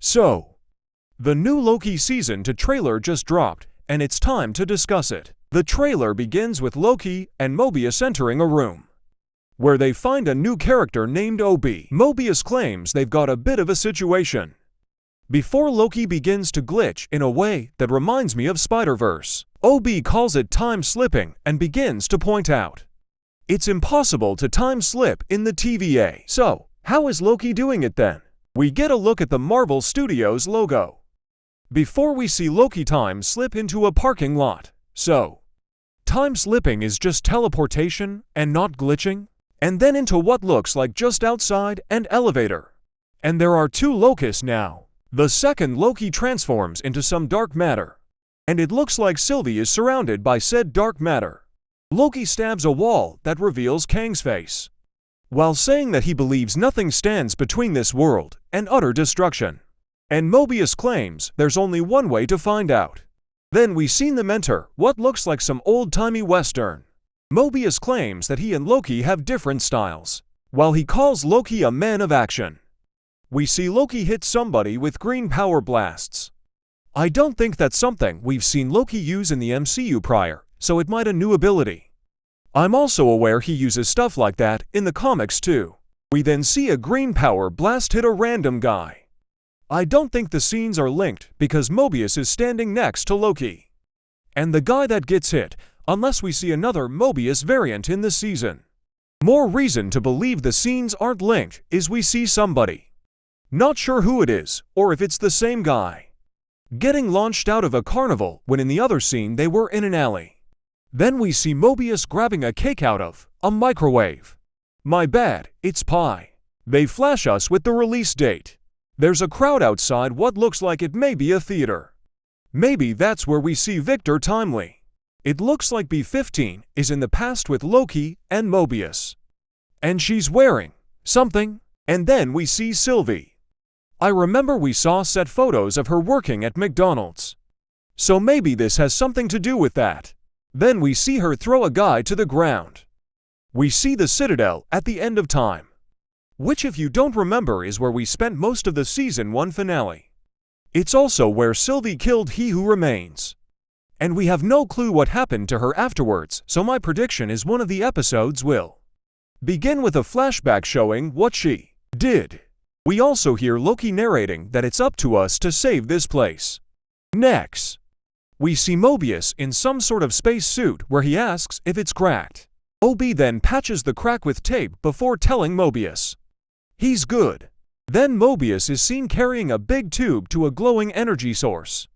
So, the new Loki Season 2 trailer just dropped, and it's time to discuss it. The trailer begins with Loki and Mobius entering a room, where they find a new character named Obi. Mobius claims they've got a bit of a situation, before Loki begins to glitch in a way that reminds me of Spider-Verse. Obi calls it time slipping and begins to point out it's impossible to time slip in the TVA. So, how is Loki doing it then? We get a look at the Marvel Studios logo before we see Loki time slip into a parking lot. So, time slipping is just teleportation and not glitching, and then into what looks like just outside an elevator. And there are two Lokis now. The second Loki transforms into some dark matter, and it looks like Sylvie is surrounded by said dark matter. Loki stabs a wall that reveals Kang's face, while saying that he believes nothing stands between this world and utter destruction. And Mobius claims there's only one way to find out. Then we see them enter what looks like some old-timey western. Mobius claims that he and Loki have different styles, while he calls Loki a man of action. We see Loki hit somebody with green power blasts. I don't think that's something we've seen Loki use in the MCU prior, so it might a new ability. I'm also aware he uses stuff like that in the comics too. We then see a green power blast hit a random guy. I don't think the scenes are linked because Mobius is standing next to Loki and the guy that gets hit, unless we see another Mobius variant in the season. More reason to believe the scenes aren't linked is we see somebody, not sure who it is, or if it's the same guy, getting launched out of a carnival when in the other scene they were in an alley. Then we see Mobius grabbing a cake out of a microwave. My bad, it's pie. They flash us with the release date. There's a crowd outside what looks like it may be a theater. Maybe that's where we see Victor Timely. It looks like B-15 is in the past with Loki and Mobius, and she's wearing something. And then we see Sylvie. I remember we saw set photos of her working at McDonald's, so maybe this has something to do with that. Then we see her throw a guy to the ground. We see the Citadel at the end of time, which if you don't remember is where we spent most of the Season 1 finale. It's also where Sylvie killed He Who Remains. And we have no clue what happened to her afterwards, so my prediction is one of the episodes will begin with a flashback showing what she did. We also hear Loki narrating that it's up to us to save this place. Next, we see Mobius in some sort of space suit where he asks if it's cracked. Obi then patches the crack with tape before telling Mobius he's good. Then Mobius is seen carrying a big tube to a glowing energy source.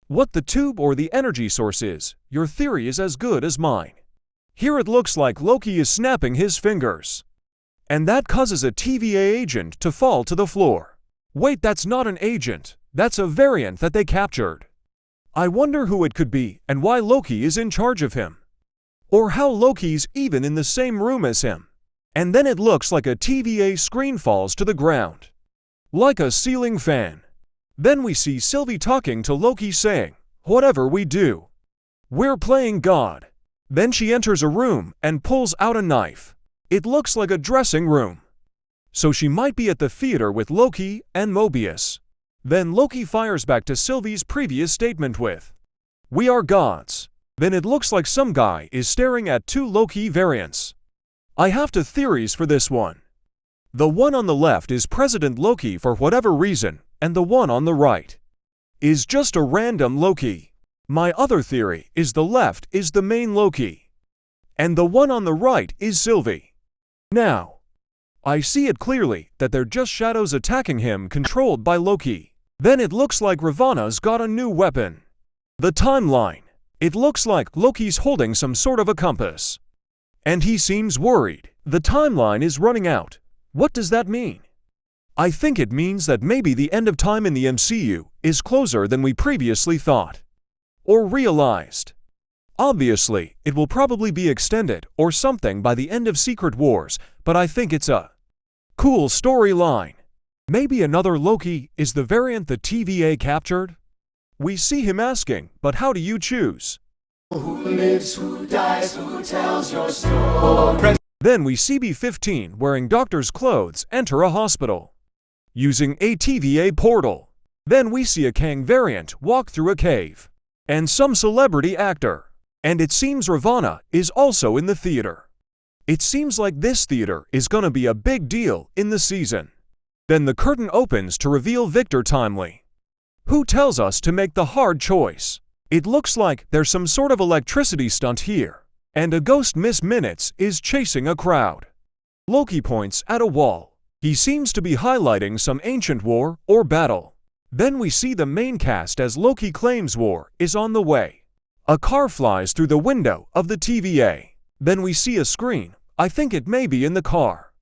What the tube or the energy source is, your theory is as good as mine. Here it looks like Loki is snapping his fingers, and that causes a TVA agent to fall to the floor. Wait, that's not an agent, that's a variant that they captured. I wonder who it could be and why Loki is in charge of him. Or how Loki's even in the same room as him. And then it looks like a TVA screen falls to the ground, like a ceiling fan. Then we see Sylvie talking to Loki saying, "Whatever we do, we're playing God." Then she enters a room and pulls out a knife. It looks like a dressing room, so she might be at the theater with Loki and Mobius. Then Loki fires back to Sylvie's previous statement with, "We are gods." Then it looks like some guy is staring at two Loki variants. I have two theories for this one. The one on the left is President Loki for whatever reason, and the one on the right is just a random Loki. My other theory is the left is the main Loki, and the one on the right is Sylvie. Now, I see it clearly that they're just shadows attacking him controlled by Loki. Then it looks like Ravana's got a new weapon. The timeline. It looks like Loki's holding some sort of a compass, and he seems worried. The timeline is running out. What does that mean? I think it means that maybe the end of time in the MCU is closer than we previously thought or realized. Obviously, it will probably be extended or something by the end of Secret Wars, but I think it's a cool storyline. Maybe another Loki is the variant the TVA captured? We see him asking, "But how do you choose? Who lives, who dies, who tells your story?" Then we see B-15 wearing doctor's clothes enter a hospital, using a TVA portal. Then we see a Kang variant walk through a cave. And some celebrity actor. And it seems Ravana is also in the theater. It seems like this theater is gonna be a big deal in the season. Then the curtain opens to reveal Victor Timely, who tells us to make the hard choice. It looks like there's some sort of electricity stunt here, and a ghost Miss Minutes is chasing a crowd. Loki points at a wall. He seems to be highlighting some ancient war or battle. Then we see the main cast as Loki claims war is on the way. A car flies through the window of the TVA. Then we see a screen. I think it may be in the car.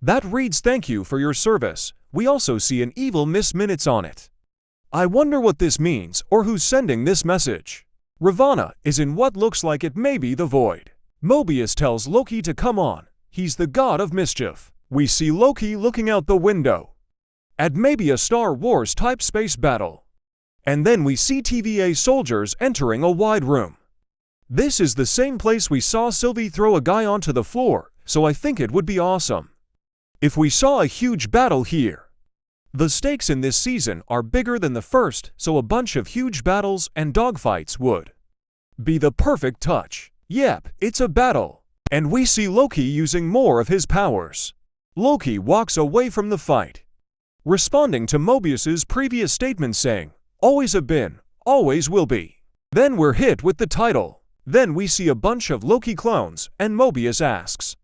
That reads "Thank you for your service." We also see an evil Miss Minutes on it. I wonder what this means or who's sending this message. Ravana is in what looks like it may be the void. Mobius tells Loki to come on. He's the god of mischief. We see Loki looking out the window at maybe a Star Wars type space battle. And then we see TVA soldiers entering a wide room. This is the same place we saw Sylvie throw a guy onto the floor, so I think it would be awesome if we saw a huge battle here. The stakes in this season are bigger than the first, so a bunch of huge battles and dogfights would be the perfect touch. Yep, it's a battle. And we see Loki using more of his powers. Loki walks away from the fight, responding to Mobius's previous statement saying, "Always have been, always will be." Then we're hit with the title. Then we see a bunch of Loki clones, and Mobius asks,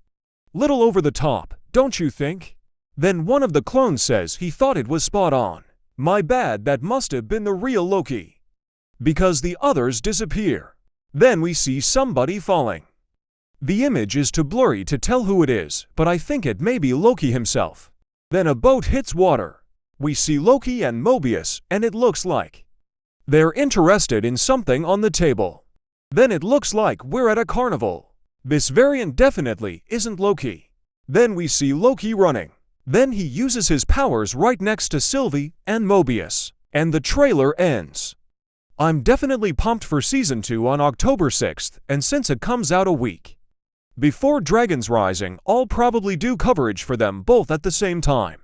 "Little over the top, don't you think?" Then one of the clones says he thought it was spot on. My bad, that must have been the real Loki, because the others disappear. Then we see somebody falling. The image is too blurry to tell who it is, but I think it may be Loki himself. Then a boat hits water. We see Loki and Mobius, and it looks like they're interested in something on the table. Then it looks like we're at a carnival. This variant definitely isn't Loki. Then we see Loki running. Then he uses his powers right next to Sylvie and Mobius. And the trailer ends. I'm definitely pumped for Season 2 on October 6th, and since it comes out a week before Dragons Rising, I'll probably do coverage for them both at the same time.